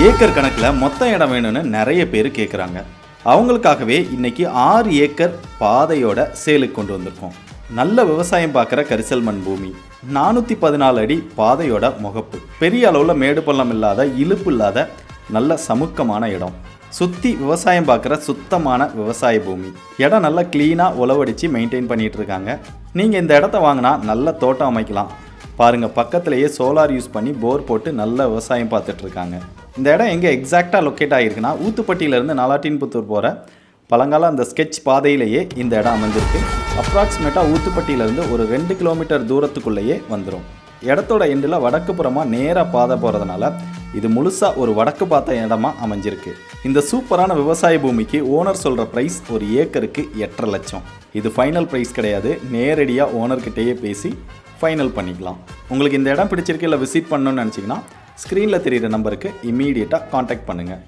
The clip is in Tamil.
ஏக்கர் கணக்கில் மொத்த இடம் வேணும்னு நிறைய பேர் கேட்குறாங்க. அவங்களுக்காகவே இன்னைக்கு 6 ஏக்கர் பாதையோட சேலுக்கு கொண்டு வந்திருக்கோம். நல்ல விவசாயம் பார்க்குற கரிசல் மண் பூமி, 414 அடி பாதையோட முகப்பு, பெரிய அளவில் மேடு பள்ளம் இல்லாத இழுப்பு இல்லாத நல்ல சமுக்கமான இடம், சுற்றி விவசாயம் பார்க்குற சுத்தமான விவசாய பூமி. இடம் நல்லா க்ளீனாக உழவடித்து மெயின்டைன் பண்ணிகிட்டு இருக்காங்க. நீங்கள் இந்த இடத்த வாங்கினா நல்ல தோட்டம் அமைக்கலாம். பாருங்கள், பக்கத்துலேயே சோலார் யூஸ் பண்ணி போர் போட்டு நல்ல விவசாயம் பார்த்துட்ருக்காங்க. இந்த இடம் எங்கே எக்ஸாக்டாக லொக்கேட் ஆகிருக்குன்னா, ஊத்துப்பட்டியிலேருந்து நாலாட்டின்புத்தூர் போகிற பழங்கால அந்த ஸ்கெட்ச் பாதையிலேயே இந்த இடம் அமைஞ்சிருக்கு. அப்ராக்சிமேட்டாக ஊத்துப்பட்டியிலேருந்து ஒரு 2 கிலோமீட்டர் தூரத்துக்குள்ளேயே வந்துடும். இடத்தோட எண்டில் வடக்கு புறமாக நேராக பாதை போகிறதுனால இது முழுசாக ஒரு வடக்கு பார்த்த இடமா அமைஞ்சிருக்கு. இந்த சூப்பரான விவசாய பூமிக்கு ஓனர் சொல்கிற ப்ரைஸ் ஒரு ஏக்கருக்கு 8.5 லட்சம். இது ஃபைனல் ப்ரைஸ் கிடையாது, நேரடியாக ஓனர்கிட்டயே பேசி ஃபைனல் பண்ணிக்கலாம். உங்களுக்கு இந்த இடம் பிடிச்சிருக்கு இல்லை விசிட் பண்ணணும்னு நினச்சிங்கன்னா ஸ்க்ரீனில் தெரிகிற நம்பருக்கு இம்மீடியட்டாக காண்டாக்ட் பண்ணுங்கள்.